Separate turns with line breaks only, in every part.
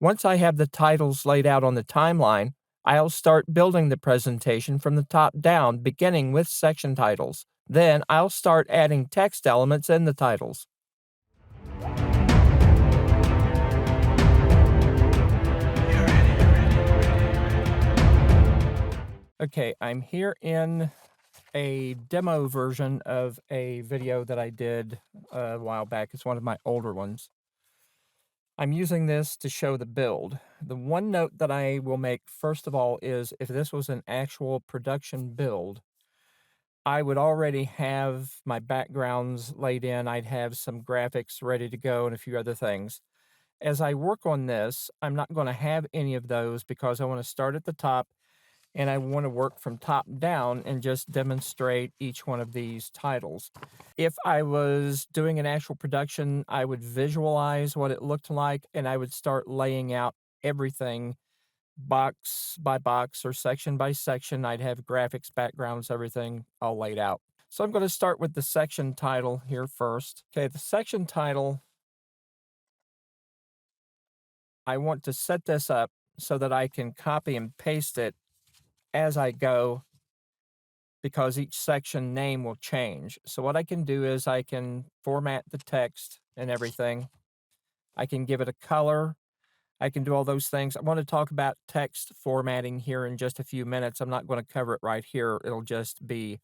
Once I have the titles laid out on the timeline, I'll start building the presentation from the top down, beginning with section titles. Then I'll start adding text elements in the titles. Okay, I'm here in a demo version of a video that I did a while back. It's one of my older ones. I'm using this to show the build. The one note that I will make first of all is if this was an actual production build, I would already have my backgrounds laid in. I'd have some graphics ready to go and a few other things. As I work on this, I'm not going to have any of those because I want to start at the top and I want to work from top down and just demonstrate each one of these titles. If I was doing an actual production, I would visualize what it looked like and I would start laying out everything box by box or section by section. I'd have graphics, backgrounds, everything all laid out. So I'm going to start with the section title here first. Okay, the section title, I want to set this up so that I can copy and paste it as I go because each section name will change. So what I can do is I can format the text and everything. I can give it a color. I can do all those things. I want to talk about text formatting here in just a few minutes. I'm not going to cover it right here. It'll just be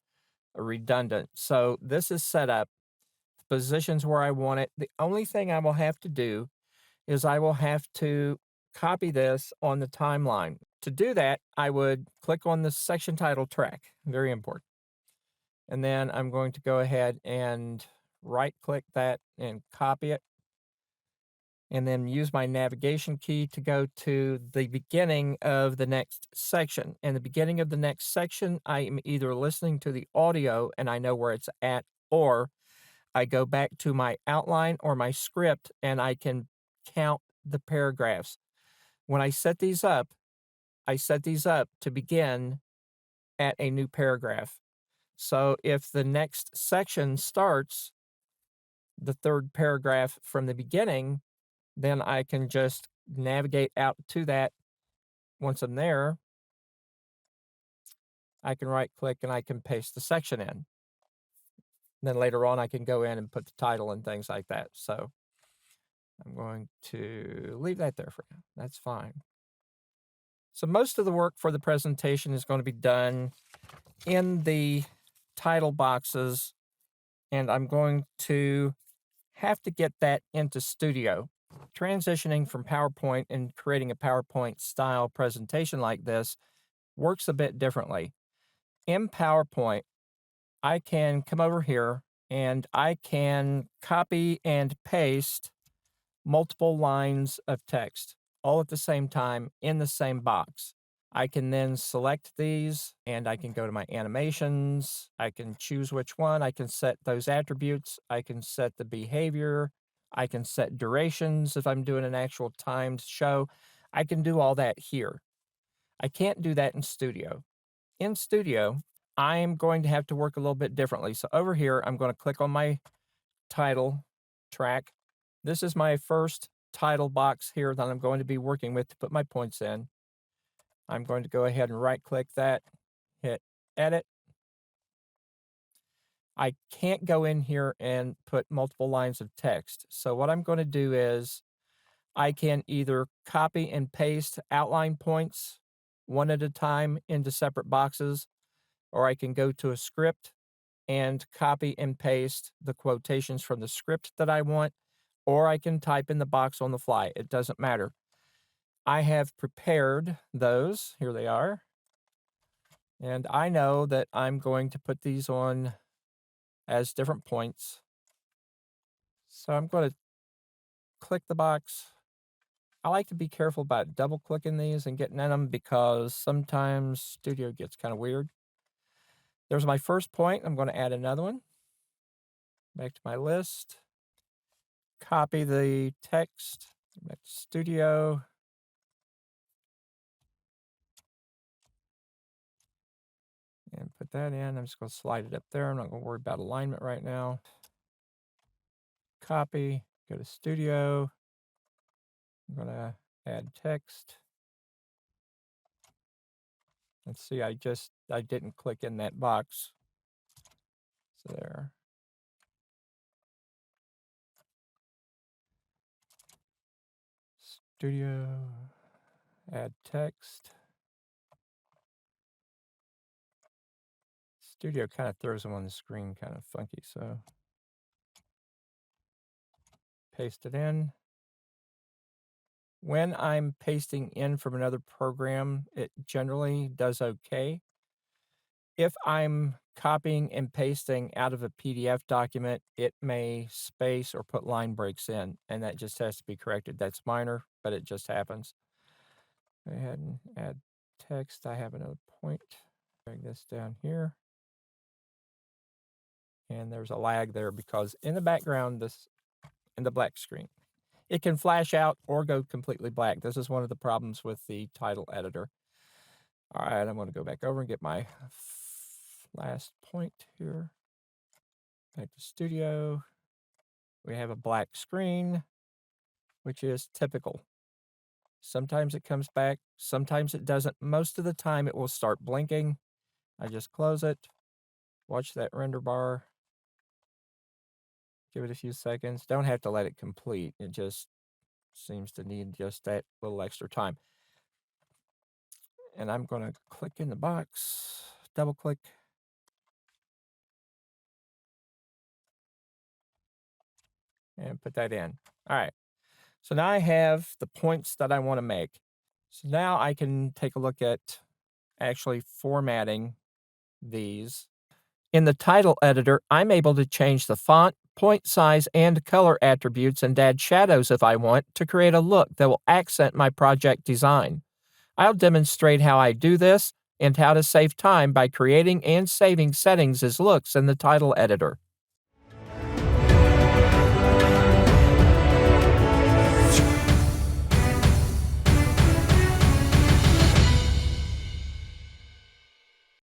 redundant. So this is set up, positions where I want it. The only thing I will have to do is I will have to copy this on the timeline. To do that, I would click on the section title track, very important. And then I'm going to go ahead and right click that and copy it. And then use my navigation key to go to the beginning of the next section. In the beginning of the next section, I am either listening to the audio and I know where it's at, or I go back to my outline or my script and I can count the paragraphs. When I set these up to begin at a new paragraph. So if the next section starts the third paragraph from the beginning, then I can just navigate out to that. Once I'm there, I can right click and I can paste the section in. Then later on, I can go in and put the title and things like that. So I'm going to leave that there for now. That's fine. So most of the work for the presentation is going to be done in the title boxes, and I'm going to have to get that into Studio. Transitioning from PowerPoint and creating a PowerPoint style presentation like this works a bit differently. In PowerPoint, I can come over here and I can copy and paste multiple lines of text all at the same time in the same box. I can then select these and I can go to my animations. I can choose which one. I can set those attributes. I can set the behavior. I can set durations if I'm doing an actual timed show. I can do all that here. I can't do that in Studio. In Studio, I'm going to have to work a little bit differently. So over here, I'm going to click on my title track. This is my first title box here that I'm going to be working with to put my points in. I'm going to go ahead and right click that, hit edit. I can't go in here and put multiple lines of text. So what I'm going to do is I can either copy and paste outline points one at a time into separate boxes, or I can go to a script and copy and paste the quotations from the script that I want, or I can type in the box on the fly. It doesn't matter. I have prepared those. Here they are. And I know that I'm going to put these on as different points. So I'm going to click the box. I like to be careful about double clicking these and getting in them because sometimes Studio gets kind of weird. There's my first point. I'm going to add another one. Back to my list. Copy the text. Back to Studio. And put that in. I'm just going to slide it up there. I'm not going to worry about alignment right now. Copy. Go to Studio. I'm going to add text. Let's see, I didn't click in that box. So there. Studio, add text. Studio kind of throws them on the screen kind of funky, so paste it in. When I'm pasting in from another program, it generally does okay. If I'm copying and pasting out of a PDF document, it may space or put line breaks in, and that just has to be corrected. That's minor, but it just happens. Go ahead and add text. I have another point. Drag this down here. And there's a lag there because in the background, in the black screen, it can flash out or go completely black. This is one of the problems with the title editor. All right, I'm going to go back over and get my last point here. Back to Studio. We have a black screen, which is typical. Sometimes it comes back, sometimes it doesn't. Most of the time it will start blinking. I just close it, watch that render bar, give it a few seconds. Don't have to let it complete. It just seems to need just that little extra time. And I'm going to click in the box, double click. And put that in. All right. So now I have the points that I want to make. So now I can take a look at actually formatting these. In the title editor, I'm able to change the font, point size, and color attributes and add shadows if I want to create a look that will accent my project design. I'll demonstrate how I do this and how to save time by creating and saving settings as looks in the title editor.